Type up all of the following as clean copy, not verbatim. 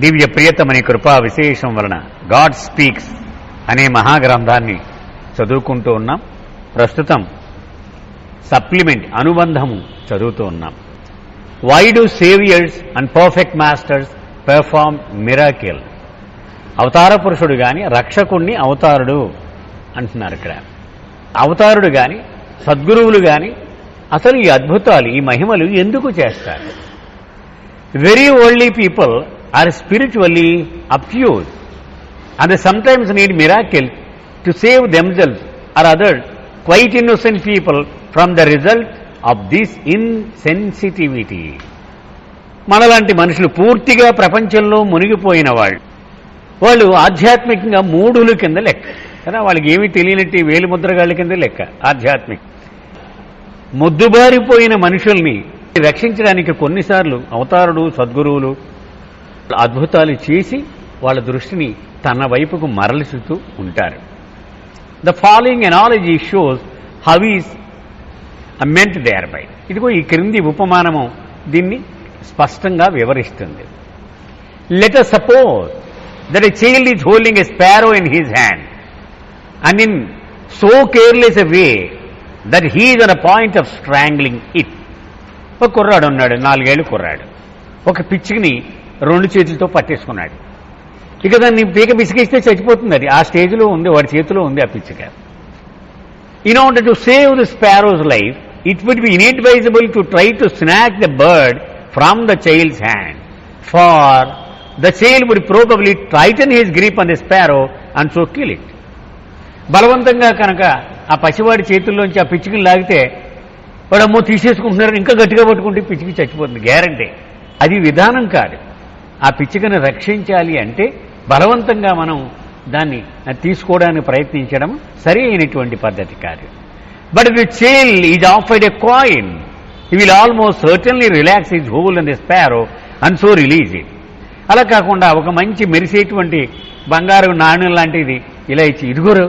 దివ్య ప్రియతమని కృపా విశేషం వలన గాడ్ స్పీక్స్ అనే మహాగ్రంథాన్ని చదువుకుంటూ ఉన్నాం. ప్రస్తుతం సప్లిమెంట్ అనుబంధము చదువుతూ ఉన్నాం. Why do saviours and perfect masters perform miracle? అవతార పురుషుడు గాని రక్షకుణ్ణి అవతారుడు అంటున్నారు ఇక్కడ. అవతారుడు గాని సద్గురువులు గాని అసలు ఈ అద్భుతాలు ఈ మహిమలు ఎందుకు చేస్తారు? Very oldie people are spiritually obtuse and they sometimes need miracle to save themselves or others, quite innocent people, from the result of this insensitivity. మనలాంటి మనుషులు పూర్తిగా ప్రపంచంలో మునిగిపోయిన వాళ్ళు ఆధ్యాత్మికంగా మూఢుల కింద లెక్క కదా. వాళ్ళకి ఏమీ తెలియనట్టు వేలిముద్రగాళ్ళ కింద లెక్క. ఆధ్యాత్మిక మొద్దుబారిపోయిన మనుషుల్ని రక్షించడానికి కొన్నిసార్లు అవతారుడు సద్గురువులు అద్భుతాలు చేసి వాళ్ళ దృష్టిని తన వైపుకు మరల్చుతూ ఉంటారు. The following analogy shows how is meant thereby. ఇదిగో ఈ క్రింది ఉపమానము దీన్ని స్పష్టంగా వివరిస్తుంది. Let us suppose that a child is holding a sparrow in his hand and in so careless a way that he is on a point of strangling it. ఒక కుర్రాడు ఉన్నాడు, 4 ఏళ్ళు కుర్రాడు. ఒక పిచ్చిని 2 చేతులతో పట్టేసుకున్నాడు. ఇక దాన్ని పీక పిసికిస్తే చచ్చిపోతుంది. అది ఆ స్టేజ్లో ఉంది, వాడి చేతిలో ఉంది ఆ పిచ్చిక. In order to save the sparrow's life it would be inadvisable to try to snatch the bird from the child's hand, for the child would probably tighten his grip on the sparrow and so kill it. బలవంతంగా కనుక ఆ పసివాడి చేతుల్లోంచి ఆ పిచ్చికని లాగితే వాడు అమ్మో తీసేసుకుంటున్నారు, ఇంకా గట్టిగా పట్టుకుంటే పిచ్చికి చచ్చిపోతుంది, గ్యారంటీ. అది విధానం కాదు. ఆ పిచ్చికను రక్షించాలి అంటే బలవంతంగా మనం దాన్ని తీసుకోవడానికి ప్రయత్నించడం సరి అయినటువంటి పద్ధతి కాదు. But the child is offered a coin, he will almost certainly relax his whole in the sparrow and so release it. అలా కాకుండా ఒక మంచి మెరిసేటువంటి బంగారు నాణ్యం లాంటిది ఇలా ఇచ్చి ఇదిగోరు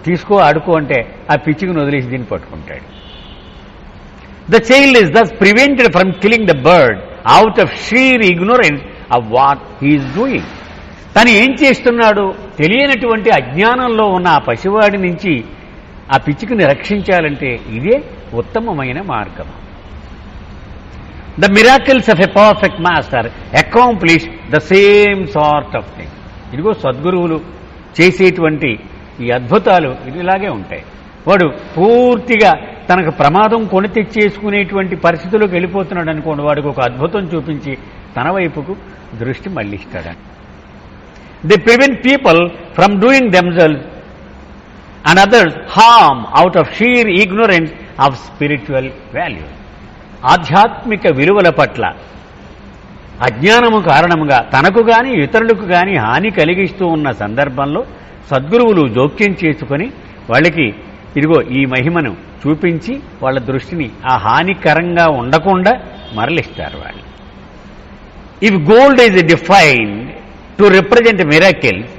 తీసుకో ఆడుకో అంటే ఆ పిచ్చికను వదిలేసి దీన్ని పట్టుకుంటాడు. The child is thus prevented from killing the bird out of sheer ignorance of what he is doing. తను ఏం చేస్తున్నాడు తెలియనటువంటి అజ్ఞానంలో ఉన్న ఆ పసివాడి నుంచి ఆ పిచ్చికని రక్షించాలంటే ఇదే ఉత్తమమైన మార్గం. The miracles of a perfect master accomplish the same sort of thing. ఇదిగో సద్గురువులు చేసేటువంటి ఈ అద్భుతాలు ఇలాగే ఉంటాయి. వాడు పూర్తిగా తనకు ప్రమాదం కొని తెచ్చేసుకునేటువంటి పరిస్థితుల్లోకి వెళ్ళిపోతున్నాడు అనుకోండి, వాడికి ఒక అద్భుతం చూపించి తన వైపుకు దృష్టి మళ్లిస్తాడు. They prevent people from doing themselves and others harm out of sheer ignorance of spiritual value. ఆధ్యాత్మిక విలువల పట్ల అజ్ఞానము కారణముగా తనకు గాని ఇతరులకు గాని హాని కలిగిస్తూ ఉన్న సందర్భంలో సద్గురువులు జోక్యం చేసుకుని వాళ్ళకి ఇదిగో ఈ మహిమను చూపించి వాళ్ళ దృష్టిని ఆ హానికరంగా ఉండకుండా మరలిస్తారు వాళ్ళు. If gold is defined to represent miracles,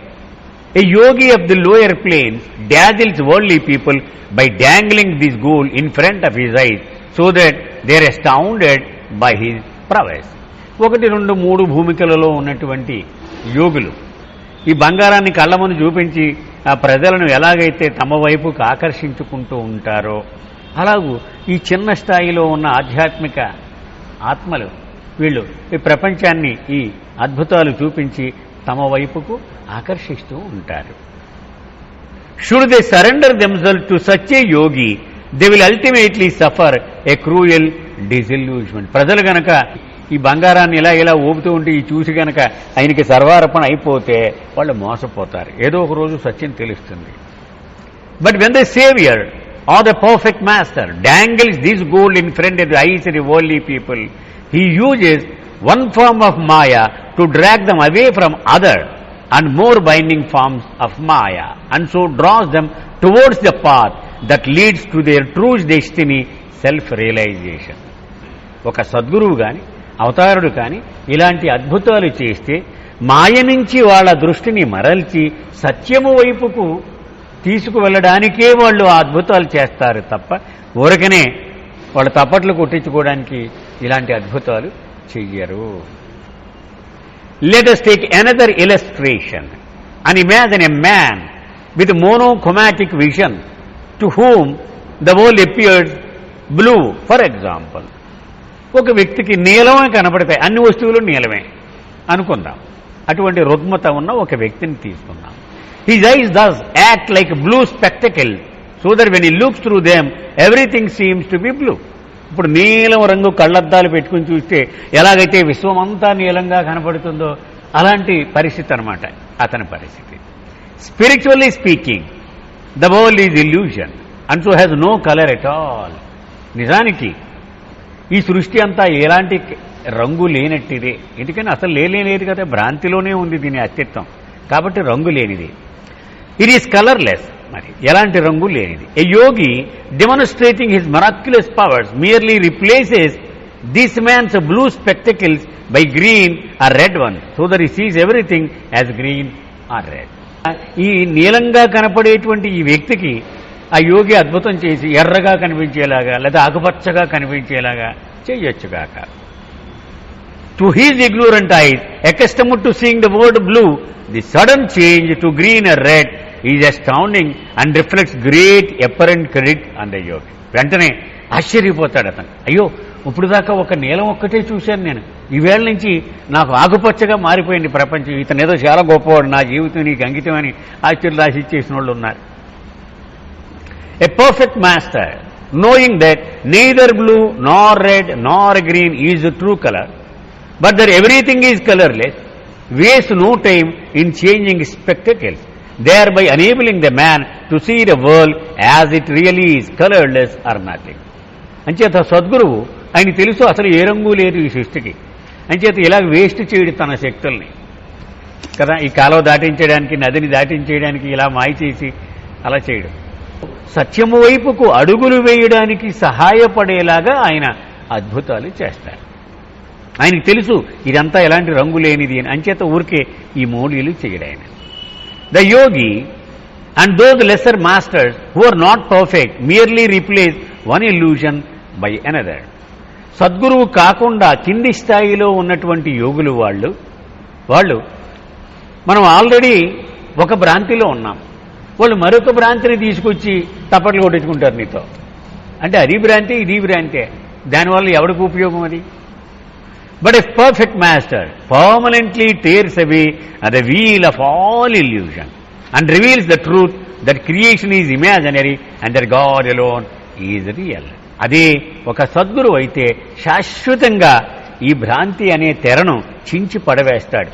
a yogi of the lower planes dazzles worldly people by dangling this gold in front of his eyes so that they are astounded by his prowess. 1, 2, 3 భూమికలలో ఉన్నటువంటి యోగులు ఈ బంగారాన్ని కళ్ళ ముందు చూపించి ఆ ప్రజలను ఎలాగైతే తమ వైపుకు ఆకర్షించుకుంటూ ఉంటారో అలాగూ ఈ చిన్న స్థాయిలో ఉన్న ఆధ్యాత్మిక ఆత్మలు వీళ్ళు ఈ ప్రపంచాన్ని ఈ అద్భుతాలు చూపించి తమ వైపుకు ఆకర్షిస్తూ ఉంటారు. Should they surrender themselves to such a yogi, they will ultimately suffer a cruel disillusionment. ప్రజలు గనక ఈ బంగారాన్ని ఇలా ఊపుతూ ఉంటే ఈ చూసి గనక ఆయనకి సర్వార్పణ అయిపోతే వాళ్ళు మోసపోతారు. ఏదో ఒక రోజు సత్యం తెలుస్తుంది. But when the saviour or the perfect master dangles this gold in front of the eyes of the worldly people, he uses one form of maya to drag them away from other and more binding forms of maya and so draws them towards the path that leads to their true destiny, self realisation. ఒక సద్గురువు గాని అవతారుడు కానీ ఇలాంటి అద్భుతాలు చేస్తే మాయ నుంచి వాళ్ళ దృష్టిని మరల్చి సత్యము వైపుకు తీసుకువెళ్ళడానికే వాళ్ళు ఆ అద్భుతాలు చేస్తారు తప్ప ఊరకనే వాళ్ళ తప్పట్లు కొట్టించుకోవడానికి ఇలాంటి అద్భుతాలు చెయ్యరు. Let us take another illustration and imagine a man with monochromatic vision to whom the world appears blue, for example. ఒక వ్యక్తికి నీలమే కనపడతాయి, అన్ని వస్తువులు నీలమే అనుకుందాం. అటువంటి రుగ్మత ఉన్న ఒక వ్యక్తిని తీసుకుందాం. His eyes thus act like blue spectacles, so that when he looks through them, everything seems to be blue. ఇప్పుడు నీలం రంగు కళ్ళద్దాలు పెట్టుకుని చూస్తే ఎలాగైతే విశ్వమంతా నీలంగా కనపడుతుందో అలాంటి పరిస్థితి అన్నమాట అతని పరిస్థితి. Spiritually speaking, the world is illusion and so has no colour at all. నిజానికి ఈ సృష్టి అంతా ఎలాంటి రంగు లేనట్టిదే. ఎందుకని అసలు లేదు కదా, భ్రాంతిలోనే ఉంది దీని అస్తిత్వం, కాబట్టి రంగు లేనిది. ఇట్ ఈస్ కలర్లెస్, మరి ఎలాంటి రంగు లేనిది. A yogi demonstrating his miraculous powers merely replaces this man's blue spectacles by green or red one, so that he sees everything as green or red. ఈ నీలంగా కనపడేటువంటి ఈ వ్యక్తికి ఆ యోగి అద్భుతం చేసి ఎర్రగా కనిపించేలాగా లేదా ఆకుపచ్చగా కనిపించేలాగా చేయొచ్చుగాక. To his ignorant eyes accustomed to seeing the word blue, the sudden change to green or red is astounding and reflects great apparent credit on the yogi. వెంటనే ఆశ్చర్యపోతాడు అతను. అయ్యో, ఇప్పుడు దాకా ఒక నీలం ఒక్కటే చూశాను నేను, ఈవేళ నుంచి నాకు ఆకుపచ్చగా మారిపోయింది ప్రపంచం, ఇతను ఏదో చాలా గొప్పవాడు, నా జీవితం నీకు అంకితం అని ఆశీర్వాదించేసిన వాళ్ళు ఉన్నారు. A perfect master, knowing that neither blue nor red nor green is the true color, but that everything is colorless, wastes no time in changing spectacles, thereby enabling the man to see the world as it really is, colorless or nothing. అంచేత సద్గురువు ఆయన తెలుసు అసలు ఏ రంగు లేదు ఈ సృష్టికి, అంచేత ఇలా వేస్ట్ చేయడు తన శక్తుల్ని కదా, ఈ కాలువ దాటించడానికి నదిని దాటించేయడానికి ఇలా మాయ చేసి అలా చేయడు. సత్యము వైపుకు అడుగులు వేయడానికి సహాయపడేలాగా ఆయన అద్భుతాలు చేస్తారు. ఆయనకు తెలుసు ఇదంతా ఎలాంటి రంగు లేనిది అని, అంచేత ఊరికే ఈ మోడీలు చేయడు ఆయన. The yogi and those lesser masters who are not perfect merely replace one illusion by another. సద్గురువు కాకుండా కింది స్థాయిలో ఉన్నటువంటి యోగులు వాళ్ళు మనం ఆల్రెడీ ఒక భ్రాంతిలో ఉన్నాం, వాళ్ళు మరొక భ్రాంతిని తీసుకొచ్చి తప్పట్లు కొట్టించుకుంటారు నీతో, అంటే అది భ్రాంతి ఇది భ్రాంతే, దానివల్ల ఎవరికి ఉపయోగం అది? But a perfect master permanently tears away the wheel of all illusion and reveals the truth that creation is imaginary and that God alone is real. అదే ఒక సద్గురు అయితే శాశ్వతంగా ఈ భ్రాంతి అనే తెరను చించి పడవేస్తాడు.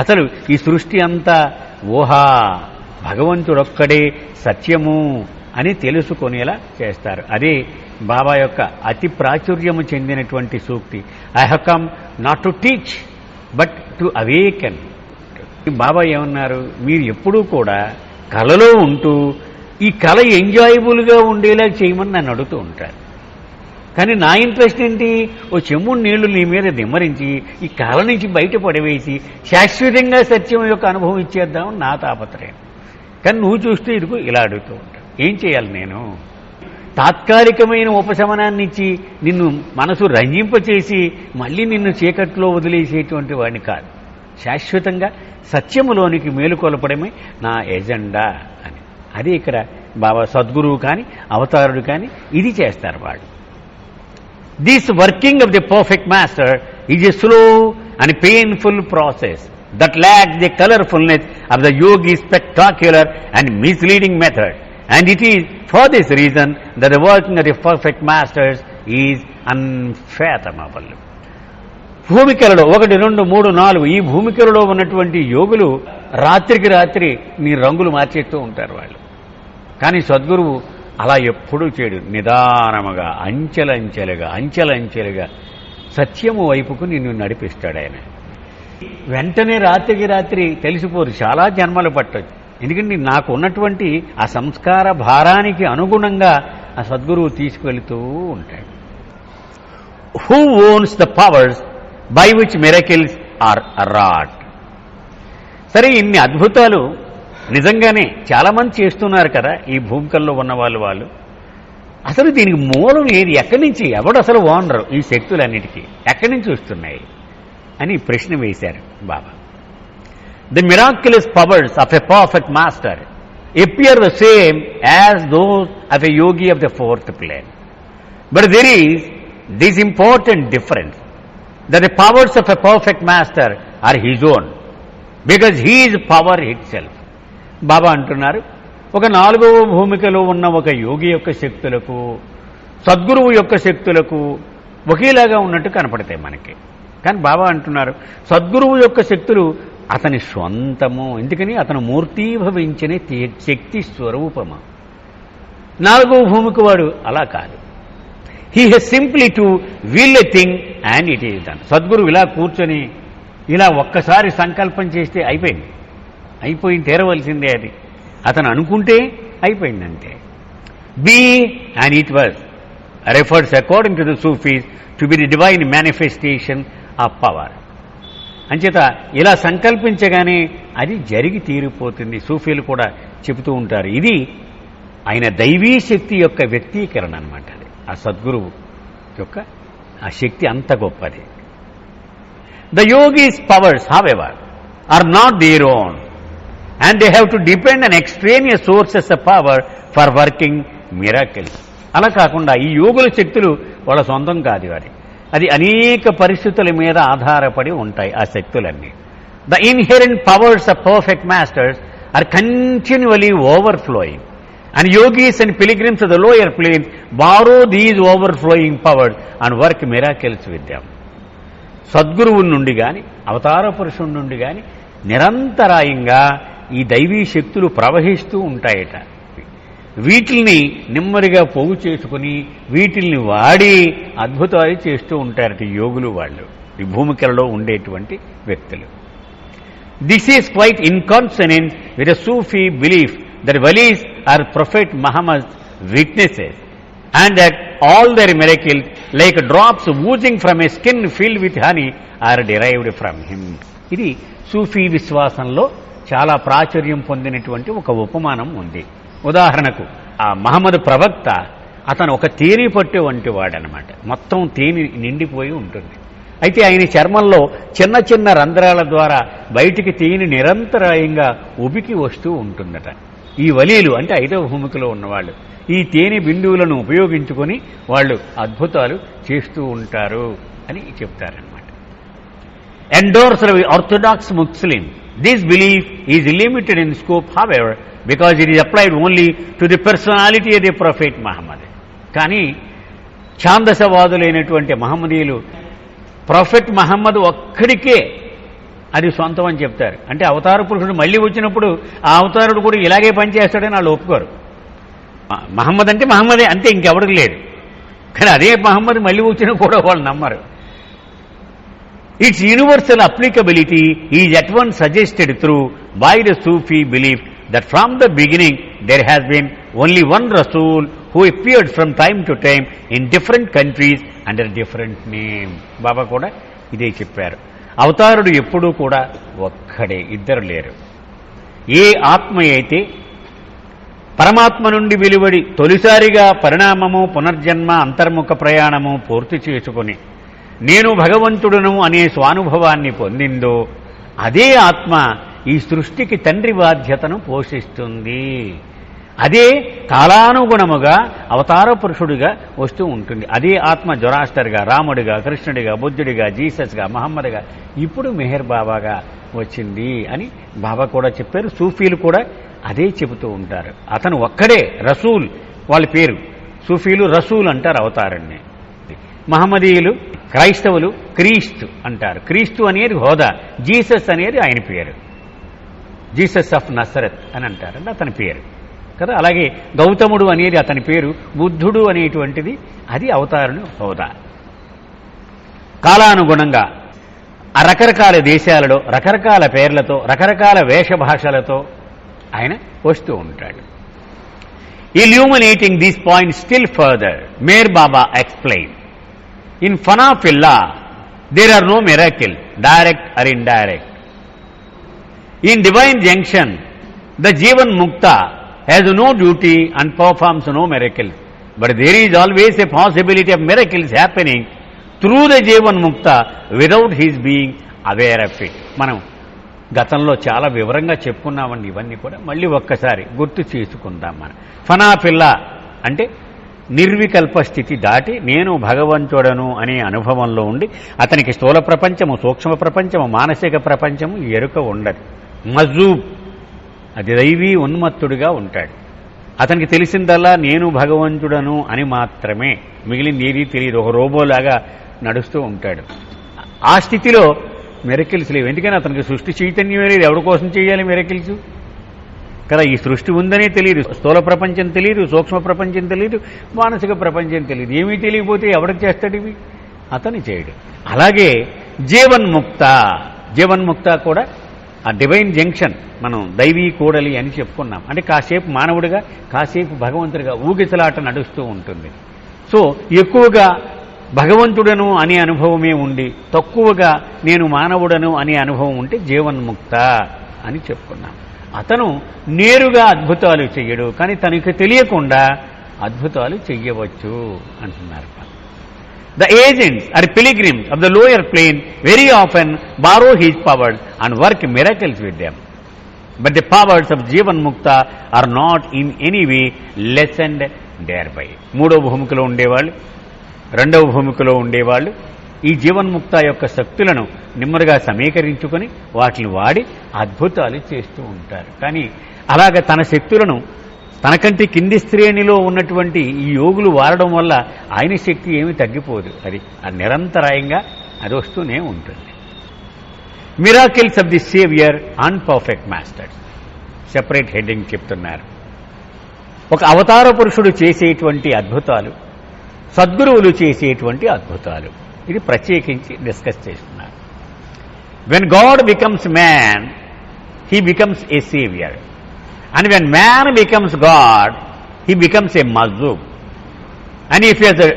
అసలు ఈ సృష్టి అంతా ఊహా, భగవంతుడొక్కడే సత్యము అని తెలుసుకునేలా చేస్తారు. అదే బాబా యొక్క అతి ప్రాచుర్యము చెందినటువంటి సూక్తి, I have come not to teach but to awaken. Baba ఏమన్నారు, మీరు ఎప్పుడూ కూడా కళలో ఉంటూ ఈ కళ ఎంజాయబుల్గా ఉండేలా చేయమని నన్ను అడుగుతూ ఉంటారు. కానీ నా ఇంట్రెస్ట్ ఏంటి, ఓ చెమ్ముడు నీళ్లు నీ మీద దిమ్మరించి ఈ కళ నుంచి బయట పడవేసి శాశ్వతంగా సత్యం యొక్క అనుభవం ఇచ్చేద్దామని నా తాపత్రయం. కానీ నువ్వు చూస్తే ఇదిగో ఇలా అడుగుతూ ఉంటావు, ఏం చేయాలి నేను? తాత్కాలికమైన ఉపశమనాన్ని ఇచ్చి నిన్ను మనసు రంజింపచేసి మళ్ళీ నిన్ను చీకట్లో వదిలేసేటువంటి వాడిని కాదు, శాశ్వతంగా సత్యములోనికి మేలుకొలపడమే నా ఎజెండా అని. అది ఇక్కడ బాబా సద్గురువు కానీ అవతారుడు కానీ ఇది చేస్తారు వాళ్ళు. This working of the perfect master is a slow and painful process that lacks the colorfulness of the yogi's spectacular and misleading method, and it is for this reason that the working of the perfect masters is unfathomable. భూమికలలో 1, 2, 3, 4 ఈ భూమికలలో ఉన్నటువంటి యోగులు రాత్రికి రాత్రి నీ రంగులు మార్చేస్తూ ఉంటారు వాళ్ళు. కానీ సద్గురువు అలా ఎప్పుడూ చేయడు, నిదానముగా అంచెలంచెలుగా సత్యము వైపుకు నిన్ను నడిపిస్తాడు ఆయన. వెంటనే రాత్రికి రాత్రి తెలిసిపోరు, చాలా జన్మలు పట్టొచ్చు. ఎందుకంటే నాకు ఉన్నటువంటి ఆ సంస్కార భారానికి అనుగుణంగా ఆ సద్గురువు తీసుకువెళుతూ ఉంటాడు. Who owns the powers by which miracles are wrought. సరే, ఇన్ని అద్భుతాలు నిజంగానే చాలా మంది చేస్తున్నారు కదా ఈ భూమికల్లో ఉన్న వాళ్ళు. అసలు దీనికి మూలం ఏది, ఎక్కడి నుంచి, ఎవడు అసలు ఓనరు ఈ శక్తులన్నిటికీ ఎక్కడి నుంచి వస్తున్నాయి? అని ప్రశ్న వేశారు Baba. The miraculous powers of a perfect master appear the same as those of a yogi of the fourth plane. But there is this important difference, that the powers of a perfect master are his own, because he is power itself. బాబా అంటున్నారు, ఒక 4వ భూమికలో ఉన్న ఒక యోగి యొక్క శక్తులకు సద్గురువు యొక్క శక్తులకు ఒకేలాగా ఉన్నట్టు కనపడతాయి మనకి. కానీ బాబా అంటున్నారు, సద్గురువు యొక్క శక్తులు అతని స్వంతము, ఎందుకని అతను మూర్తీభవించిన శక్తి స్వరూపము. 4వ భూమికి వాడు అలా కాదు. He has simply to will a thing and it is done. సద్గురువు ఇలా కూర్చొని ఇలా ఒక్కసారి సంకల్పం చేస్తే అయిపోయి తీరవలసిందే. అది అతను అనుకుంటే అయిపోయిందంటే. Be and it was refers according to the Sufis to be the divine manifestation of power. అంచేత ఇలా సంకల్పించగానే అది జరిగి తీరిపోతుంది. సూఫీలు కూడా చెబుతూ ఉంటారు, ఇది ఆయన దైవీ శక్తి యొక్క వ్యక్తీకరణ అనమాట. అది ఆ సద్గురువు యొక్క ఆ శక్తి అంత గొప్పది. The yogis powers however are not their own and they have to depend on extraneous sources of power for working miracles. అలా కాకుండా ఈ యోగుల శక్తులు వాళ్ళ సొంతం కాదు, అది అనేక పరిస్థితుల మీద ఆధారపడి ఉంటాయి ఆ శక్తులన్నీ. The inherent powers of perfect masters are continuously overflowing and yogis and pilgrims of the lower planes borrow these overflowing powers and work miracles with them. సద్గురువుల నుండి కానీ అవతార పురుషుడి నుండి కానీ నిరంతరాయంగా ఈ దైవీ శక్తులు ప్రవహిస్తూ ఉంటాయట. వీటిల్ని నెమ్మదిగా పోగు చేసుకుని వీటిల్ని వాడి అద్భుతాలు చేస్తూ ఉంటారట యోగులు వాళ్ళు, ఈ భూమికలలో ఉండేటువంటి వ్యక్తులు. This is quite inconsonant with a Sufi belief that walis are prophet Muhammad witnesses and that all their miracles like drops oozing from a skin filled with honey are derived from him. ఇది సూఫీ విశ్వాసంలో చాలా ప్రాచుర్యం పొందినటువంటి ఒక ఉపమానం ఉంది. ఉదాహరణకు ఆ మహమ్మద్ ప్రవక్త, అతను ఒక తేనె పట్టు వంటి వాడనమాట. మొత్తం తేనె నిండిపోయి ఉంటుంది. అయితే ఆయన చర్మంలో చిన్న చిన్న రంధ్రాల ద్వారా బయటికి తేనె నిరంతరాయంగా ఉబికి వస్తూ ఉంటుందట. ఈ వలీలు అంటే 5వ భూమికలో ఉన్నవాళ్ళు ఈ తేనె బిందువులను ఉపయోగించుకొని వాళ్ళు అద్భుతాలు చేస్తూ ఉంటారు అని చెప్తారనమాట. Endorsed by orthodox Muslim, this belief is limited in scope however because it is applied only to the personality of the prophet Muhammad. కానీ ఛాందసవాదులైనటువంటి మహమ్మదీయులు ప్రొఫెట్ మహమ్మద్ ఒక్కడికే అది సొంతం అని చెప్తారు. అంటే అవతార పురుషుడు మళ్ళీ వచ్చినప్పుడు ఆ అవతారుడు కూడా ఇలాగే పనిచేస్తాడని వాళ్ళు ఒప్పుకోరు. మహమ్మద్ అంటే మహమ్మదే అంతే, ఇంకెవడికి లేదు. కానీ అదే మహమ్మద్ మళ్ళీ వచ్చినా కూడా వాళ్ళు నమ్మరు. It's universal applicability is at one suggested through by the Sufi belief that from the beginning there has been only one Rasool who appeared from time to time in different countries under different name. బాబా కూడా ఇదే చెప్పారు, అవతారుడు ఎప్పుడూ కూడా ఒక్కడే, ఇద్దరు లేరు. ఏ ఆత్మ అయితే పరమాత్మ నుండి వెలువడి తొలిసారిగా పరిణామము పునర్జన్మ అంతర్ముఖ ప్రయాణము పూర్తి చేసుకుని నేను భగవంతుడును అనే స్వానుభవాన్ని పొందిందో అదే ఆత్మ ఈ సృష్టికి తండ్రి బాధ్యతను పోషిస్తుంది. అదే కాలానుగుణముగా అవతార పురుషుడిగా వస్తూ ఉంటుంది. అదే ఆత్మ జొరాస్టర్గా, రాముడిగా, కృష్ణుడిగా, బుద్ధుడిగా, జీసస్గా, మహమ్మద్గా, ఇప్పుడు మెహర్ బాబాగా వచ్చింది అని బాబా కూడా చెప్పారు. సూఫీలు కూడా అదే చెబుతూ ఉంటారు. అతను ఒక్కడే రసూల్, వాళ్ళ పేరు. సూఫీలు రసూల్ అంటారు అవతారాన్ని. మహమ్మదీయులు, క్రైస్తవులు క్రీస్తు అంటారు. క్రీస్తు అనేది హోదా, జీసస్ అనేది ఆయన పేరు, జీసస్ ఆఫ్ నజరత్ అని అంటారంటే అతని పేరు కదా. అలాగే గౌతముడు అనేది అతని పేరు, బుద్ధుడు అనేటువంటిది అది అవతారుని హోదా. కాలానుగుణంగా ఆ రకరకాల దేశాలలో రకరకాల పేర్లతో రకరకాల వేషభాషలతో ఆయన వస్తూ ఉంటాడు. Illuminating this point still further, Meher Baba explain, in Fanafillah there are no miracles, direct or indirect. In divine junction the Jivan Mukta has no duty and performs no miracles, but there is always a possibility of miracles happening through the Jivan Mukta without his being aware of it. మనం గతంలో చాలా వివరంగా చెప్పుకున్నామండి. ఇవన్నీ కూడా మళ్ళీ ఒక్కసారి గుర్తు చేసుకుందాం. మనం ఫనాఫిల్ల అంటే నిర్వికల్ప స్థితి దాటి నేను భగవంతుడను అనే అనుభవంలో ఉండి అతనికి స్థూల ప్రపంచము, సూక్ష్మ ప్రపంచము, మానసిక ప్రపంచము ఎరుక ఉండదు. మజూబ్ అది దైవీ ఉన్మత్తుడిగా ఉంటాడు. అతనికి తెలిసిందల్లా నేను భగవంతుడను అని మాత్రమే, మిగిలింది ఏదీ తెలియదు. ఒక రోబోలాగా నడుస్తూ ఉంటాడు. ఆ స్థితిలో మిరకిల్స్ లేవు. ఎందుకని అతనికి సృష్టి చైతన్యం లేదు. ఎవరి కోసం చేయాలి మిరకిల్స్ కదా? ఈ సృష్టి ఉందనే తెలియదు, స్థూల ప్రపంచం తెలియదు, సూక్ష్మ ప్రపంచం తెలియదు, మానసిక ప్రపంచం తెలియదు. ఏమీ తెలియకపోతే ఎవరికి చేస్తాడు ఇవి? అతను చేయడు. అలాగే జీవన్ముక్త కూడా ఆ డివైన్ జంక్షన్, మనం దైవీ కూడలి అని చెప్పుకున్నాం. అంటే కాసేపు మానవుడిగా, కాసేపు భగవంతుడిగా ఊగిసలాట నడుస్తూ ఉంటుంది. సో ఎక్కువగా భగవంతుడను అనే అనుభవమే ఉండి తక్కువగా నేను మానవుడను అనే అనుభవం ఉంటే జీవన్ముక్త అని చెప్పుకున్నాం. అతను నేరుగా అద్భుతాలు చెయ్యడు, కానీ తనకు తెలియకుండా అద్భుతాలు చెయ్యవచ్చు అంటున్నారు. The agents or pilgrims of the lower plane very often borrow his powers and work miracles with them. But the powers of Jivan Mukta are not in any way lessened thereby. మూడవ భూమికలో ఉండేవాళ్ళు, రెండవ భూమికలో ఉండేవాళ్ళు ఈ జీవన్ముక్త యొక్క శక్తులను నెమ్మదిగా సమీకరించుకొని వాటిని వాడి అద్భుతాలు చేస్తూ ఉంటారు. కానీ అలాగ తన శక్తులను తనకంటే కింది శ్రేణిలో ఉన్నటువంటి ఈ యోగులు వాడడం వల్ల ఆయన శక్తి ఏమీ తగ్గిపోదు. అది నిరంతరాయంగా అది వస్తూనే ఉంటుంది. Miracles of the saviour and perfect masters, separate heading చెప్తున్నారు. ఒక అవతార పురుషుడు చేసేటువంటి అద్భుతాలు, సద్గురువులు చేసేటువంటి అద్భుతాలు, ఇది ప్రత్యేకించి డిస్కస్ చేస్తున్నారు. When God becomes man, he becomes a saviour. And when man becomes God, he becomes a mazub. And if he has a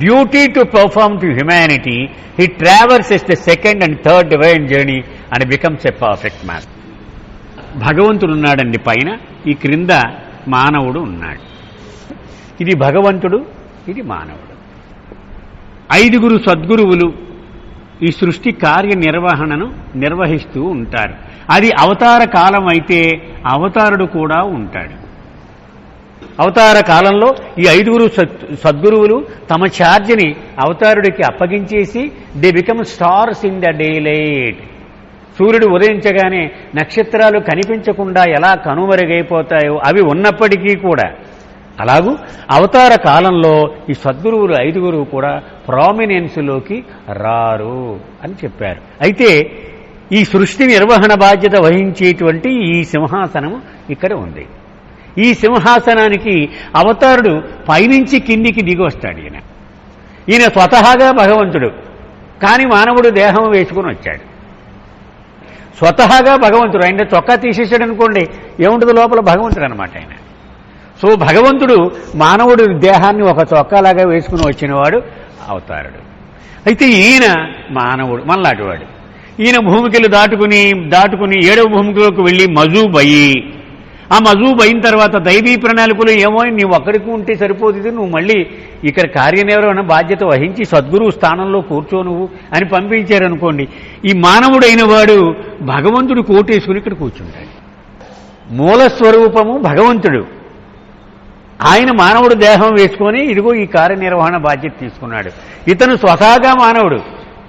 duty to perform to humanity, he traverses the second and third divine journey and becomes a perfect man. భగవంతుడు ఉన్నాడండి పైన, ఈ క్రింద మానవుడు ఉన్నాడు. ఇది భగవంతుడు, ఇది మానవుడు. 5 సద్గురువులు ఈ సృష్టి కార్యనిర్వహణను నిర్వహిస్తూ ఉంటారు. అది అవతార కాలం అయితే అవతారుడు కూడా ఉంటాడు. అవతార కాలంలో ఈ 5 సద్గురువులు తమ ఛార్జిని అవతారుడికి అప్పగించేసి they become stars in the day light. సూర్యుడు ఉదయించగానే నక్షత్రాలు కనిపించకుండా ఎలా కనుమరుగైపోతాయో అవి ఉన్నప్పటికీ కూడా అలాగూ అవతార కాలంలో ఈ సద్గురువులు 5 కూడా ప్రామినెన్స్లోకి రారు అని చెప్పారు. అయితే ఈ సృష్టి నిర్వహణ బాధ్యత వహించేటువంటి ఈ సింహాసనము ఇక్కడ ఉంది. ఈ సింహాసనానికి అవతారుడు పైనుంచి కిందికి దిగి వస్తాడు. ఈయన స్వతహాగా భగవంతుడు, కానీ మానవుడు దేహం వేసుకుని వచ్చాడు. స్వతహాగా భగవంతుడు, ఆయన చొక్కా తీసేసాడు అనుకోండి, ఏముంటుంది లోపల? భగవంతుడు అనమాట ఆయన. సో భగవంతుడు మానవుడు దేహాన్ని ఒక చొక్కాలాగా వేసుకుని వచ్చినవాడు అవతారుడు. అయితే ఈయన మానవుడు మనలాంటివాడు. ఈయన భూమికలు దాటుకుని 7వ భూమికలోకి వెళ్ళి మజూబ్ అయ్యి, ఆ మజూబ్ అయిన తర్వాత దైవీ ప్రణాళికలు ఏమో నీవు అక్కడికి ఉంటే సరిపోతుంది, నువ్వు మళ్ళీ ఇక్కడ కార్యనిర్వహణ బాధ్యత వహించి సద్గురువు స్థానంలో కూర్చో నువ్వు అని పంపించారనుకోండి, ఈ మానవుడైన వాడు భగవంతుడు కోటేసుకుని ఇక్కడ కూర్చుంటాడు. మూల స్వరూపము భగవంతుడు, ఆయన మానవుడు దేహం వేసుకొని ఇదిగో ఈ కార్యనిర్వహణ బాధ్యత తీసుకున్నాడు. ఇతను స్వతహాగా మానవుడు,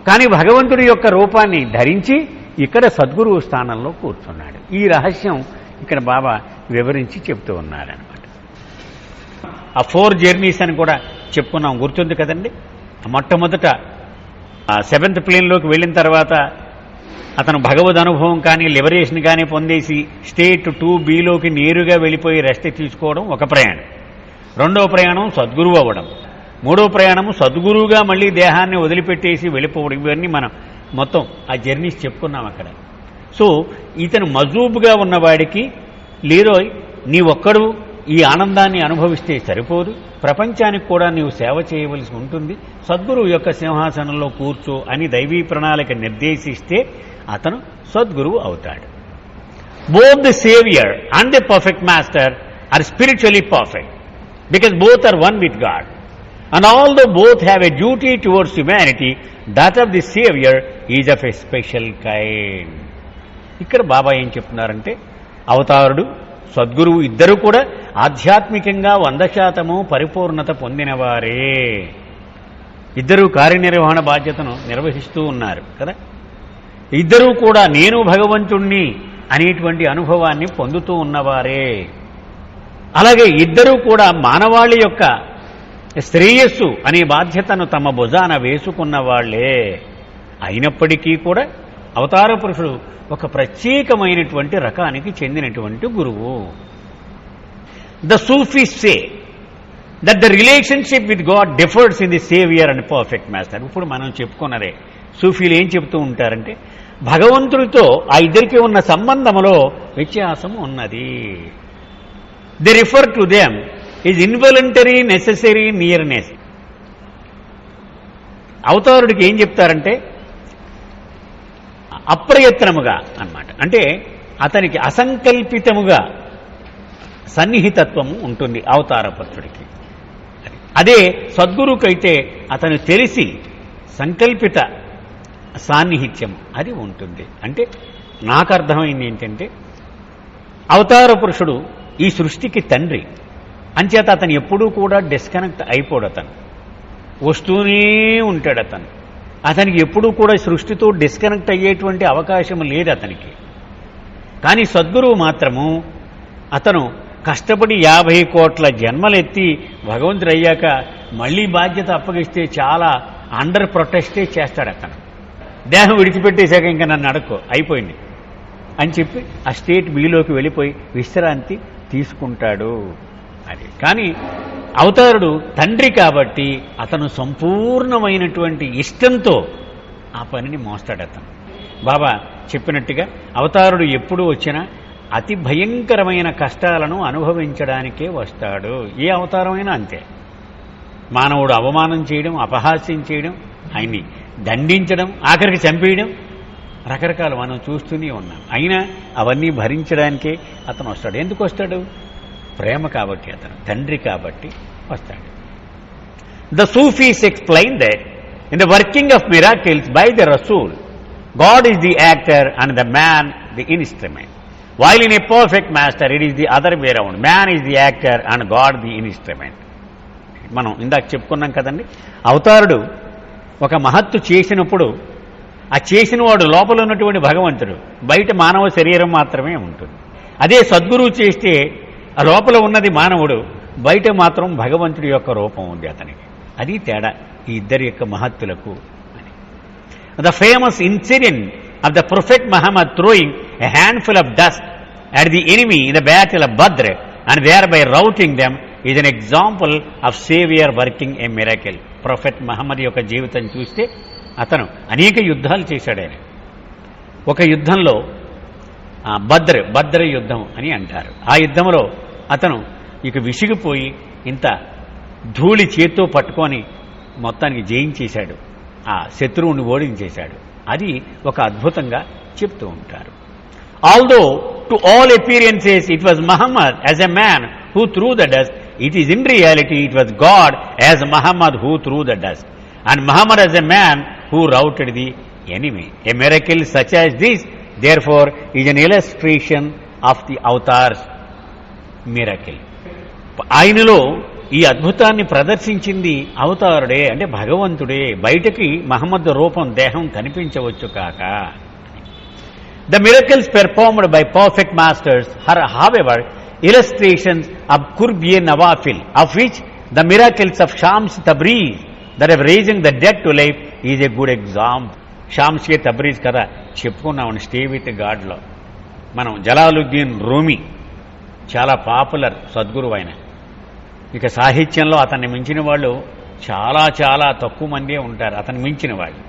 కానీ భగవంతుడి యొక్క రూపాన్ని ధరించి ఇక్కడ సద్గురువు స్థానంలో కూర్చున్నాడు. ఈ రహస్యం ఇక్కడ బాబా వివరించి చెప్తూ ఉన్నారనమాట. ఆ 4 జర్నీస్ అని కూడా చెప్పుకున్నాం, గుర్తుంది కదండి. మొట్టమొదట 7th ప్లేన్లోకి వెళ్ళిన తర్వాత అతను భగవద్ అనుభవం కానీ లిబరేషన్ కానీ పొందేసి స్టేట్ 2Bలోకి నేరుగా వెళ్ళిపోయి రెస్ట్ తీసుకోవడం ఒక ప్రయాణం. రెండవ ప్రయాణం సద్గురువు అవ్వడం. మూడవ ప్రయాణము సద్గురువుగా మళ్ళీ దేహాన్ని వదిలిపెట్టేసి వెళ్ళిపోవడం. ఇవన్నీ మనం మొత్తం ఆ జర్నీస్ చెప్పుకున్నాం అక్కడ. సో ఇతను మజూబుగా ఉన్నవాడికి లేదో నీ ఒక్కడు ఈ ఆనందాన్ని అనుభవిస్తే సరిపోదు, ప్రపంచానికి కూడా నీవు సేవ చేయవలసి ఉంటుంది, సద్గురువు యొక్క సింహాసనంలో కూర్చో అని దైవీ ప్రణాళిక నిర్దేశిస్తే అతను సద్గురువు అవుతాడు. Both the saviour and the perfect master are spiritually perfect because both are one with God. And although both have a duty towards humanity, that of the Savior is of a special kind. ఇక్కడ బాబా ఏం చెప్తున్నారంటే అవతారుడు సద్గురువు ఇద్దరు కూడా ఆధ్యాత్మికంగా 100% పరిపూర్ణత పొందినవారే. ఇద్దరూ కార్యనిర్వహణ బాధ్యతను నిర్వహిస్తూ ఉన్నారు కదా. ఇద్దరూ కూడా నేను భగవంతుణ్ణి అనేటువంటి అనుభవాన్ని పొందుతూ ఉన్నవారే. అలాగే ఇద్దరూ కూడా మానవాళి యొక్క శ్రేయస్సు అనే బాధ్యతను తమ భుజాన వేసుకున్న వాళ్లే. అయినప్పటికీ కూడా అవతార పురుషుడు ఒక ప్రత్యేకమైనటువంటి రకానికి చెందినటువంటి గురువు. The Sufis say that the relationship with God differs in the saviour and perfect master. ఇప్పుడు మనం చెప్పుకున్నదే సూఫీలు ఏం చెప్తూ ఉంటారంటే భగవంతుడితో ఆ ఇద్దరికి ఉన్న సంబంధంలో వ్యత్యాసం ఉన్నది. They refer to them is involuntary necessary nearness. అవతారుడికి ఏం చెప్తారంటే అప్రయత్నముగా అన్నమాట, అంటే అతనికి అసంకల్పితముగా సన్నిహితత్వము ఉంటుంది అవతార పురుషుడికి. అదే సద్గురుకైతే అతను తెలిసి సంకల్పిత సాన్నిహిత్యం అది ఉంటుంది. అంటే నాకు అర్థమైంది ఏంటంటే అవతార పురుషుడు ఈ సృష్టికి తండ్రి అంచేత అతను ఎప్పుడూ కూడా డిస్కనెక్ట్ అయిపోడు. అతను వస్తూనే ఉంటాడు. అతనికి ఎప్పుడూ కూడా సృష్టితో డిస్కనెక్ట్ అయ్యేటువంటి అవకాశం లేదు అతనికి. కానీ సద్గురువు మాత్రము అతను కష్టపడి 50 కోట్ల జన్మలెత్తి భగవంతుడు అయ్యాక మళ్లీ బాధ్యత అప్పగిస్తే చాలా అండర్ ప్రొటెస్టే చేస్తాడు. అతను దేహం విడిచిపెట్టేశాక ఇంకా నన్ను అడక్కో అయిపోయింది అని చెప్పి ఆ స్టేట్ బిలోకి వెళ్ళిపోయి విశ్రాంతి తీసుకుంటాడు. అది కానీ అవతారుడు తండ్రి కాబట్టి అతను సంపూర్ణమైనటువంటి ఇష్టంతో ఆ పనిని మోస్తాడు. అతను బాబా చెప్పినట్టుగా అవతారుడు ఎప్పుడు వచ్చినా అతి భయంకరమైన కష్టాలను అనుభవించడానికే వస్తాడు. ఏ అవతారమైనా అంతే. మానవుడు అవమానం చేయడం, అపహాస్యం చేయడం, ఆయన్ని దండించడం, ఆఖరికి చంపేయడం రకరకాలు మనం చూస్తూనే ఉన్నాం. అయినా అవన్నీ భరించడానికే అతను వస్తాడు. ఎందుకు వస్తాడు? ప్రేమ కాబట్టి, అతను తండ్రి కాబట్టి వస్తాడు. The Sufis explain that in the working of miracles by the Rasul God is the actor and the man the instrument. While in a perfect master it is the other way round, man is the actor and God the instrument. మనం ఇందాక చెప్పుకున్నాం కదండి, అవతారుడు ఒక మహత్తు చేసినప్పుడు ఆ చేసిన వాడు లోపల ఉన్నటువంటి భగవంతుడు, బయట మానవ శరీరం మాత్రమే ఉంటుంది. అదే సద్గురువు చేస్తే ఆ లోపల ఉన్నది మానవుడు, బయట మాత్రం భగవంతుడి యొక్క రూపం ఉంది అతనికి. అది తేడా ఈ ఇద్దరి యొక్క మహత్తులకు అని. The famous incident of the prophet Muhammad throwing a handful of dust at the enemy in the battle of Badr and thereby routing them is an example of saviour working a miracle. Prophet Muhammad యొక్క జీవితం చూస్తే అతను యుద్ధాలు చేశాడు. ఆయన ఒక యుద్ధంలో బద్ర యుద్ధం అని అంటారు. ఆ యుద్ధంలో అతను ఇక విసిగిపోయి ఇంత ధూళి చేత్తో పట్టుకొని మొత్తానికి జయించేశాడు, ఆ శత్రువుని ఓడించేశాడు. అది ఒక అద్భుతంగా చెప్తూ ఉంటారు. Although to all appearances it was Muhammad as a man who threw the dust, it is in reality it was God as Muhammad who threw the dust and Muhammad as a man who routed the enemy. A miracle such as this, therefore, is an illustration of the avatar's miracle. ఆయనలో ఈ అద్భుతాన్ని ప్రదర్శించింది అవతారుడే, అంటే భగవంతుడే. బయటకి మహమ్మద్ రూపం, దేహం కనిపించవచ్చు కాక. The miracles performed by perfect masters are, however, illustrations of Qurb-e Nawafil, of which the miracles of Shams Tabriz that have raising the dead to life is a good example. షామ్స్కే తబ్రీజ్ కథ చెప్పుకున్నామని stay with గాడ్లో. మనం Jalaluddin Rumi చాలా popular సద్గురువు ఆయన. ఇక సాహిత్యంలో అతన్ని మించిన వాళ్ళు చాలా చాలా తక్కువ మందే ఉంటారు, అతన్ని మించిన వాళ్ళు.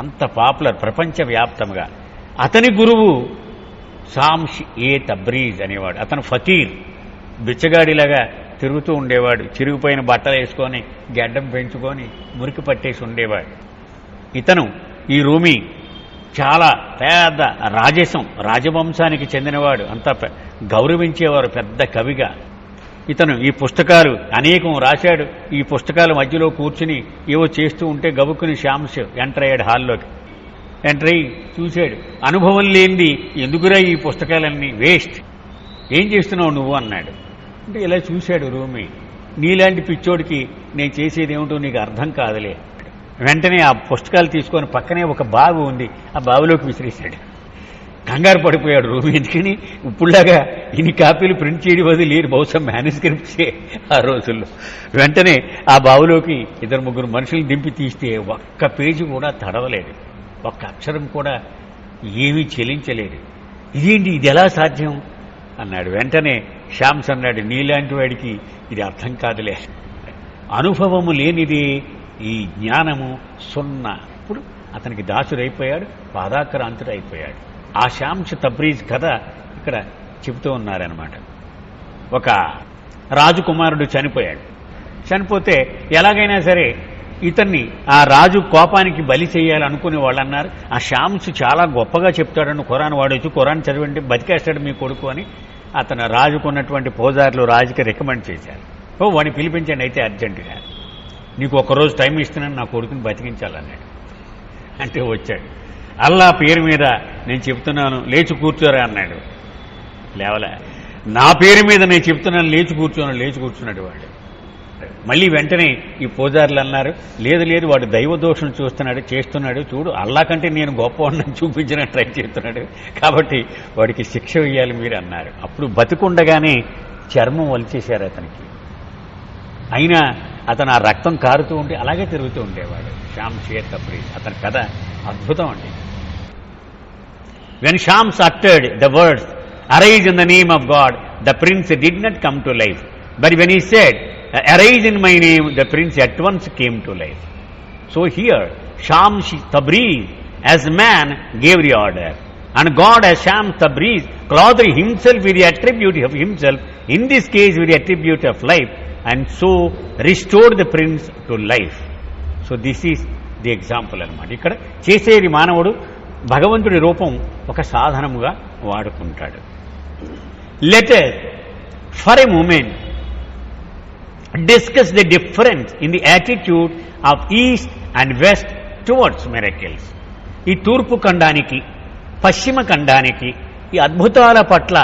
అంత పాపులర్ ప్రపంచవ్యాప్తంగా. అతని గురువు షామ్స్ ఏ తబ్రీజ్ అనేవాడు. అతను ఫకీర్, బిచ్చగాడిలాగా తిరుగుతూ ఉండేవాడు. చిరిగిపోయిన బట్టలు వేసుకొని గడ్డం పెంచుకొని మురికి పట్టేసి ఉండేవాడు. ఇతను ఈ రూమీ చాలా పెద్ద రాజవంశానికి చెందినవాడు. అంతా గౌరవించేవారు, పెద్ద కవిగా. ఇతను ఈ పుస్తకాలు అనేకం రాశాడు. ఈ పుస్తకాల మధ్యలో కూర్చుని ఏవో చేస్తూ ఉంటే గబుక్కుని షామ్స్ ఎంటర్ అయ్యాడు హాల్లోకి. ఎంటర్ అయ్యి చూశాడు. అనుభవం లేనిది ఎందుకురా ఈ పుస్తకాలన్నీ, వేస్ట్, ఏం చేస్తున్నావు నువ్వు అన్నాడు. అంటే ఇలా చూశాడు రూమి. నీలాంటి పిచ్చోడికి నేను చేసేది ఏమిటో నీకు అర్థం కాదులే. వెంటనే ఆ పుస్తకాలు తీసుకొని పక్కనే ఒక బావి ఉంది, ఆ బావిలోకి విసిరేశాడు. కంగారు పడిపోయాడు రూమి. ఎందుకని ఇప్పుడులాగా ఇన్ని కాపీలు ప్రింట్ చేయడం అది లేదు, బహుశా మేనేజ్స్క్రిప్ట్సే ఆ రోజుల్లో. వెంటనే ఆ బావిలోకి 2-3 మనుషులు దింపి తీస్తే ఒక్క పేజీ కూడా తడవలేదు, ఒక్క అక్షరం కూడా ఏమీ చెలించలేదు. ఇదేంటి, ఇది ఎలా సాధ్యం అన్నాడు. వెంటనే శ్యామ్స్ అన్నాడు, నీలాంటి వాడికి ఇది అర్థం కాదులే, అనుభవము లేనిది ఈ జ్ఞానము సున్నా. ఇప్పుడు అతనికి దాసుడైపోయాడు, పాదాక్రాంతుడైపోయాడు. ఆ శ్యామ్స్ తబ్రీజ్ కథ ఇక్కడ చెబుతూ ఉన్నారనమాట. ఒక రాజకుమారుడు చనిపోయాడు. చనిపోతే ఎలాగైనా సరే ఇతన్ని ఆ రాజు కోపానికి బలి చేయాలనుకునే వాళ్ళు అన్నారు, ఆ శ్యామ్స్ చాలా గొప్పగా చెప్తాడని ఖురాన్ వాడొచ్చు, ఖురాన్ చదివంటే బతికేస్తాడు మీ కొడుకు అని అతను రాజుకున్నటువంటి పూజారులు రాజుకి రికమెండ్ చేశారు. వాడిని పిలిపించండి అయితే అర్జెంటుగా, నీకు ఒక్కరోజు టైం ఇస్తున్నాను, నా కొడుకుని బతికించాలన్నాడు. అంటే వచ్చాడు. అల్లా పేరు మీద నేను చెప్తున్నాను, లేచి కూర్చోరా అన్నాడు. లేవలే. నా పేరు మీద నేను చెప్తున్నాను, లేచి కూర్చున్నాడు వాడు. మళ్ళీ వెంటనే ఈ పూజారులు అన్నారు, లేదు లేదు, వాడు దైవదోషం చేస్తున్నాడు, చూడు, అల్లా కంటే నేను గొప్పవాడిని చూపించిన ట్రై చేస్తున్నాడు, కాబట్టి వాడికి శిక్ష వేయాలి మీరు అన్నారు. అప్పుడు బతికుండగానే చర్మం వలిచేశారు అతనికి. అయినా అతను ఆ రక్తం కారుతూ ఉంటే అలాగే తిరుగుతూ ఉండేవాడు. శ్యామ్స్ తబ్రీజ్, అతని కథ అద్భుతం అండి. When Shams uttered the words, "Arise in the name of God," the prince did not come to life. But when he said, "Arise in my name," the prince at once came to life. So here, Shams Tabriz as man gave the order, and God as Shams Tabriz clothed himself with the attribute of himself, in this case with the attribute of life, and so restored the prince to life. So this is the example అన్నమాట. ఇక్కడ చేసేది మానవుడు భగవంతుడి రూపం ఒక సాధనముగా వాడుకుంటాడు. Let us for a moment discuss the difference in the attitude of East and West towards miracles. ఈ తూర్పు ఖండానికి పశ్చిమ ఖండానికి ఈ అద్భుతాల పట్ల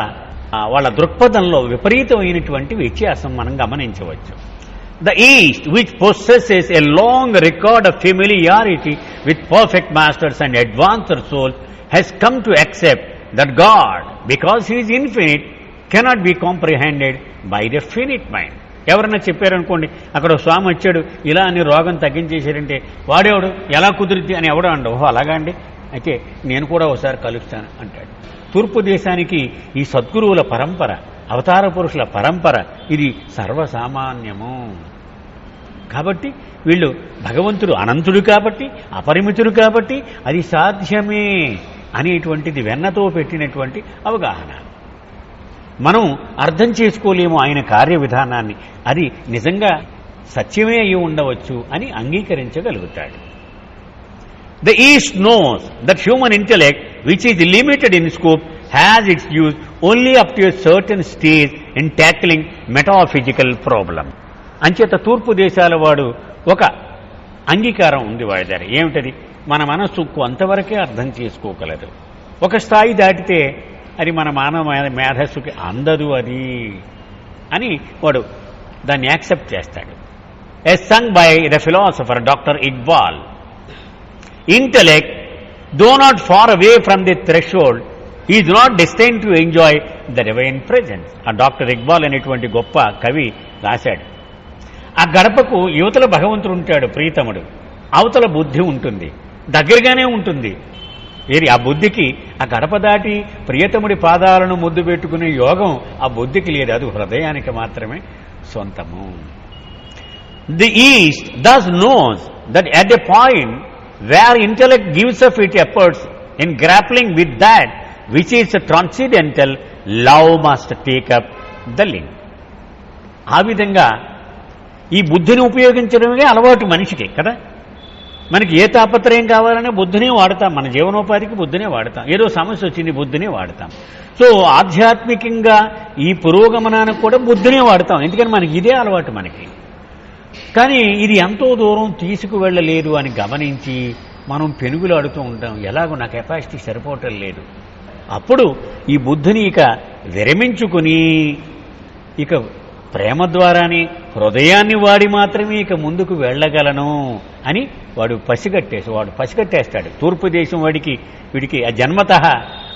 వాళ్ళ దృక్పథంలో విపరీతమైనటువంటి వ్యత్యాసం మనం గమనించవచ్చు. The East, which possesses a long record of familiarity with perfect masters and advanced souls, has come to accept that God, because He is infinite, cannot be comprehended by the finite mind. ఎవరన్నా చెప్పారనుకోండి, అక్కడ స్వామి వచ్చాడు ఇలా అని రోగం తగ్గించేశారంటే వాడేవాడు ఎలా కుదిరిద్ది అని ఎవడో అండ, ఓహో అలాగా అండి, అయితే నేను కూడా ఒకసారి కలుస్తాను అంటాడు. తూర్పు దేశానికి ఈ సద్గురువుల పరంపర, అవతార పురుషుల పరంపర ఇది సర్వసామాన్యము. కాబట్టి వీళ్ళు భగవంతుడు అనంతుడు కాబట్టి, అపరిమితుడు కాబట్టి అది సాధ్యమే అనేటువంటిది వెన్నతో పెట్టినటువంటి అవగాహన. మనం అర్థం చేసుకోలేము ఆయన కార్య విధానాన్ని, అది నిజంగా సత్యమే అయి ఉండవచ్చు అని అంగీకరించగలుగుతాడు. The East knows that human intellect, which is limited in scope, has its use only up to a certain stage in tackling metaphysical problem. అంచేత తూర్పు దేశాల వాడు ఒక అంగీకారం ఉంది వాడి దగ్గర. ఏమిటది? మన మనస్సు కొంతవరకే అర్థం చేసుకోగలదు, ఒక స్థాయి దాటితే అది మన మానవ మేధస్సుకి అందదు అది అని వాడు దాన్ని యాక్సెప్ట్ చేస్తాడు. as sung by the philosopher Dr. Iqbal, intellect, though not far away from the threshold, is not destined to enjoy the divine presence. ఆ డాక్టర్ ఇక్బాల్ అనేటువంటి గొప్ప కవి రాశాడు, ఆ గడపకు యువతల భగవంతుడు ఉంటాడు ప్రీతముడు, అవతల బుద్ధి ఉంటుంది, దగ్గరగానే ఉంటుంది. ఏది ఆ బుద్ధికి ఆ గడప దాటి ప్రియతముడి పాదాలను ముద్దు పెట్టుకునే యోగం ఆ బుద్ధికి లేదు, అది హృదయానికి మాత్రమే సొంతము. The East thus knows that at a point where intellect gives up its efforts in grappling with that which is transcendental, love must take up the link. ఆ విధంగా ఈ బుద్ధిని ఉపయోగించడమే అలవాటు మనిషికి కదా. మనకి ఏ తాపత్రయం కావాలనే బుద్ధినే వాడతాం, మన జీవనోపాధికి బుద్ధినే వాడతాం, ఏదో సమస్య వచ్చింది బుద్ధినే వాడతాం. సో ఆధ్యాత్మికంగా ఈ పురోగమనానికి కూడా బుద్ధినే వాడతాం, ఎందుకని మనకి ఇదే అలవాటు మనకి. కానీ ఇది ఎంతో దూరం తీసుకువెళ్ళలేదు అని గమనించి మనం పెనుగులాడుతూ ఉంటాం, ఎలాగో నా కెపాసిటీ సరిపోవటం లేదు. అప్పుడు ఈ బుద్ధుని ఇక విరమించుకుని ఇక ప్రేమ ద్వారానే హృదయాన్ని వాడి మాత్రమే ఇక ముందుకు వెళ్ళగలను అని వాడు పసిగట్టేస్తాడు. తూర్పు దేశం వీడికి ఆ జన్మతః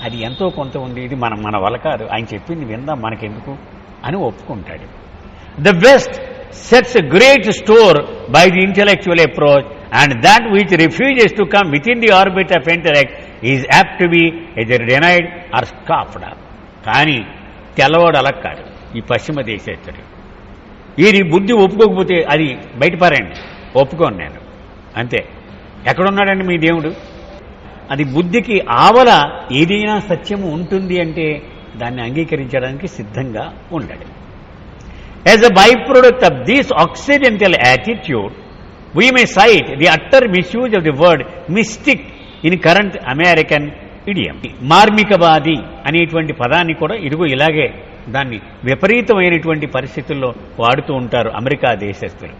అది ఎంతో కొంత ఉంది, ఇది మన వల్ల కాదు, ఆయన చెప్పింది విందాం మనకెందుకు అని ఒప్పుకుంటాడు. The west sets great store by the intellectual approach and that which refuses to come within the orbit of intellect is apt to be either denied or scoffed at. కానీ తెల్లవాడు అలా కాదు ఈ పశ్చిమ దేశేతరుడు. ఈ బుద్ధి ఒప్పుకోకపోతే అది బయటపారండి, ఒప్పుకోను నేను అంతే. ఎక్కడున్నాడండి మీ దేవుడు? అది బుద్ధికి ఆవల ఏదైనా సత్యము ఉంటుంది అంటే దాన్ని అంగీకరించడానికి సిద్ధంగా ఉండడు. As a by product of this accidental attitude we may cite the utter misuse of the word mystic in current American idiom. మార్మికవాది అనేటువంటి పదాన్ని కూడా ఇదిగో ఇలాగే దాన్ని విపరీతమైనటువంటి పరిస్థితుల్లో వాడుతూ ఉంటారు అమెరికా దేశస్థులు.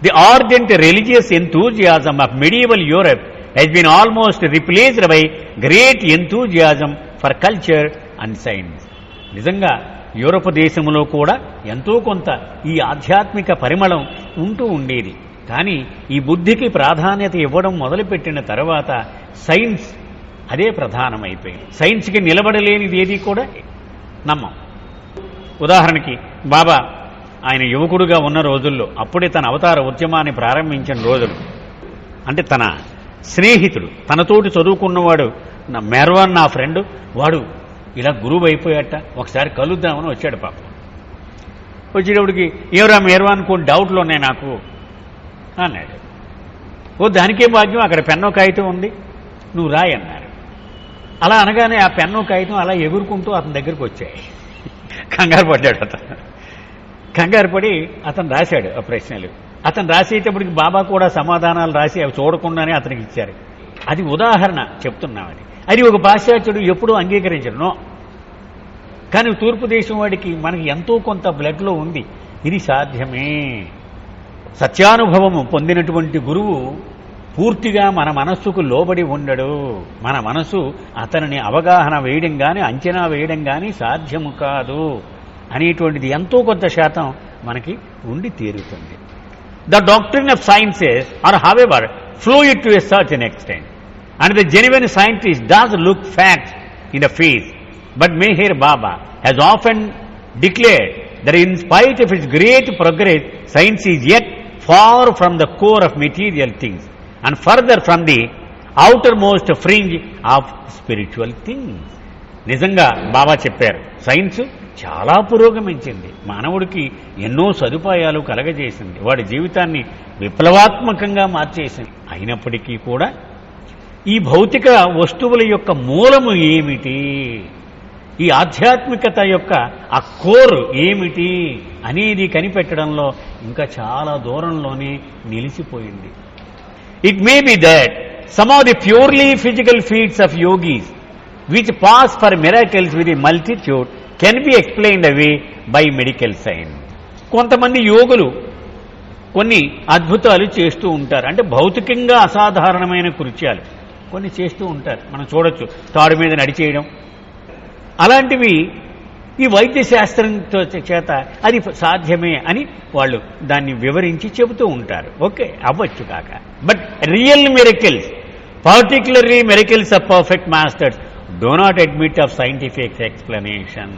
The ardent religious enthusiasm of medieval Europe has been almost replaced by great enthusiasm for culture and science. నిజంగా యూరప్ దేశంలో కూడా ఎంతో కొంత ఈ ఆధ్యాత్మిక పరిమళం ఉంటూ ఉండేది. కానీ ఈ బుద్ధికి ప్రాధాన్యత ఇవ్వడం మొదలుపెట్టిన తర్వాత సైన్స్ అదే ప్రధానమైపోయింది. సైన్స్కి నిలబడలేనిది ఏది కూడా నమ్మం. ఉదాహరణకి బాబా ఆయన యువకుడుగా ఉన్న రోజుల్లో, అప్పుడే తన అవతార ఉద్యమాన్ని ప్రారంభించిన రోజులు, అంటే తన స్నేహితుడు తనతోటి చదువుకున్నవాడు మెర్వాన్ నా ఫ్రెండ్, వాడు ఇలా గురువు అయిపోయాట, ఒకసారి కలుద్దామని వచ్చాడు పాపం. వచ్చేటప్పటికి ఎవరా మెర్వాన్ కొన్ని డౌట్లు ఉన్నాయి నాకు అన్నాడు. దానికేం భాగ్యం, అక్కడ పెన్నో కాగితం ఉంది, నువ్వు రాయి అన్నారు. అలా అనగానే ఆ పెన్నో కాగితం అలా ఎగురుకుంటూ అతని దగ్గరికి వచ్చాయి. కంగారు పడ్డాడు అతను. కంగారు పడి అతను రాశాడు ఆ ప్రశ్నలు. అతను రాసేటప్పటికి బాబా కూడా సమాధానాలు రాసి అవి చూడకుండానే అతనికి ఇచ్చారు. అది ఉదాహరణ చెప్తున్నాం. అది ఒక పాశ్చాత్యుడు ఎప్పుడూ అంగీకరించడు, నో. కానీ తూర్పు దేశం వాడికి మనకి ఎంతో కొంత బ్లడ్లో ఉంది, ఇది సాధ్యమే. సత్యానుభవము పొందినటువంటి గురువు పూర్తిగా మన మనస్సుకు లోబడి ఉండడు. మన మనసు అతనిని అవగాహన వేయడం కానీ అంచనా వేయడం కానీ సాధ్యము కాదు అనేటువంటిది ఎంతో కొంత శాతం మనకి ఉండి తీరుతుంది. The doctrine of sciences are however fluid to a certain extent and the genuine scientist does look facts in the face. But Meher Baba has often declared that in spite of its great progress, science is yet far from the core of material things and further from the outermost fringe of spiritual things. నిజంగా బాబా చెప్పారు, science చాలా పురోగమించింది, మానవుడికి ఎన్నో సదుపాయాలు కలగజేసింది, వాడి జీవితాన్ని విప్లవాత్మకంగా మార్చేసింది. అయినప్పటికీ కూడా ఈ భౌతిక వస్తువుల యొక్క మూలము ఏమిటి, ఈ ఆధ్యాత్మికత యొక్క ఆ కోర్ ఏమిటి అనేది కనిపెట్టడంలో ఇంకా చాలా దూరంలోనే నిలిచిపోయింది. It may be that some of the purely physical feets of yogis which pass for miracles with a multitude can be explained away by medical science. కొంతమంది యోగులు కొన్ని అద్భుతాలు చేస్తూ ఉంటారు, అంటే భౌతికంగా అసాధారణమైన కృత్యాలు కొన్ని చేస్తూ ఉంటారు. మనం చూడొచ్చు, తాడు మీద నడిచేయడం, అలాంటివి ఈ వైద్య శాస్త్రంతో చేత అది సాధ్యమే అని వాళ్ళు దాన్ని వివరించి చెబుతూ ఉంటారు. ఓకే, అవ్వచ్చు కాక. But real miracles, particularly miracles of perfect masters, do not admit of scientific explanation.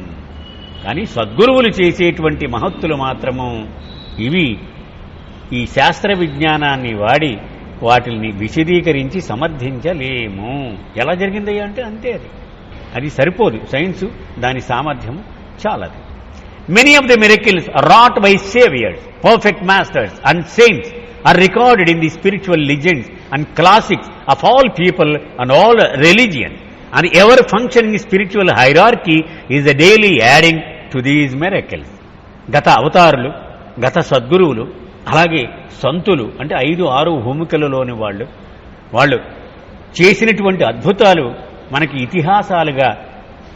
కానీ సద్గురువులు చేసేటువంటి మహత్తులు మాత్రము ఇవి ఈ శాస్త్ర విజ్ఞానాన్ని వాడి వాటిని విశదీకరించి సమర్థించలేము. ఎలా జరిగిందయ్యా అంటే అంతే, అది సరిపోదు. సైన్సు దాని సామర్థ్యం చాలదు. Many of the miracles wrought by saviors, perfect masters and saints are recorded in the spiritual legends and classics of all people and all religions, and the ever functioning spiritual hierarchy is a daily adding to these miracles. గత అవతారులు, గత సద్గురువులు, అలాగే సంతులు అంటే 5-6 భూమికలలోని వాళ్ళు చేసినటువంటి అద్భుతాలు మనకి ఇతిహాసాలుగా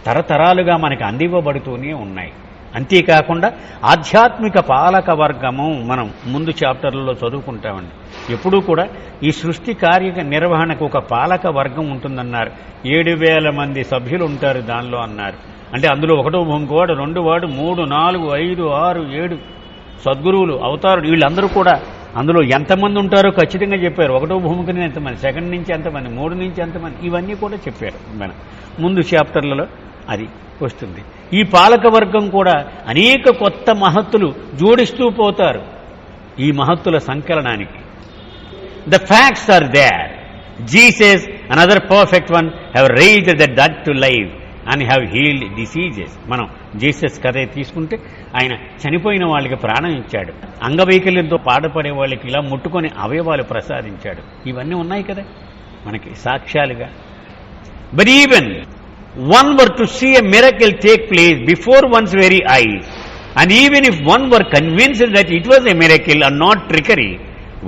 తరతరాలుగా మనకి అందివ్వబడుతూనే ఉన్నాయి. అంతేకాకుండా ఆధ్యాత్మిక పాలక వర్గము మనం ముందు చాప్టర్లలో చదువుకుంటామండి. ఎప్పుడూ కూడా ఈ సృష్టి కార్య నిర్వహణకు ఒక పాలక వర్గం ఉంటుందన్నారు. 7,000 మంది సభ్యులు ఉంటారు దానిలో అన్నారు. అంటే అందులో 1వ భూమికి వాడు, 2 వాడు, 3, 4, 5, 6, 7 సద్గురువులు, అవతారుడు, వీళ్ళందరూ కూడా అందులో ఎంతమంది ఉంటారో ఖచ్చితంగా చెప్పారు. 1వ భూమికి ఎంతమంది, 2nd నుంచి ఎంతమంది, 3 నుంచి ఎంతమంది, ఇవన్నీ కూడా చెప్పారు. మన ముందు చాప్టర్లలో అది వస్తుంది. ఈ పాలక వర్గం కూడా అనేక కొత్త మహత్తులు జోడిస్తూ పోతారు ఈ మహత్తుల సంకలనానికి. The facts are there. Jesus, another perfect one, have raised the dead to life and have healed diseases. మనం జీసస్ కథ తీసుకుంటే ఆయన చనిపోయిన వాళ్ళకి ప్రాణం ఇచ్చాడు, అంగవైకల్యంతో బాధపడే వాళ్ళకి ఇలా ముట్టుకొని అవయవాలు ప్రసాదించాడు. ఇవన్నీ ఉన్నాయి కదా మనకి సాక్ష్యాలుగా. But even one were to see a miracle take place before one's very eyes, and even if one were convinced that it was a miracle and not trickery,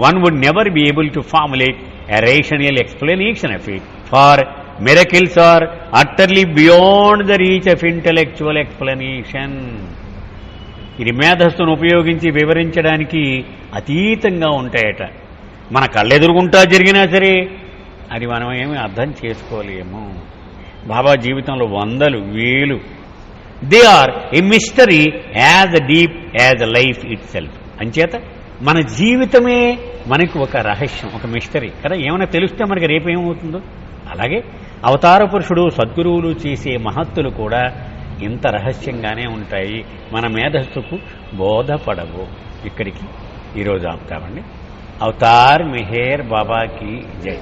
one would never be able to formulate a rational explanation of it, for miracles are utterly beyond the reach of intellectual explanation. ఇది మేధస్సును ఉపయోగించి వివరించడానికి అతీతంగా ఉంటాయట. మన కళ్ళెదురుగుంటా జరిగినా సరే అది మనం ఏమీ అర్థం చేసుకోలేము. బాబా జీవితంలో 100, 1000 they are a mystery as deep as life itself. అంచేత మన జీవితమే మనకు ఒక రహస్యం, ఒక మిస్టరీ కదా. ఏమైనా తెలిస్తే మనకి రేపేమవుతుందో అలాగే అవతార పురుషుడు, సద్గురువులు చేసే మహత్తులు కూడా ఇంత రహస్యంగానే ఉంటాయి, మన మేధస్సుకు బోధపడవు. ఇక్కడికి ఈరోజు ఆపుతామండి. అవతార్ మెహేర్ బాబాకి జై.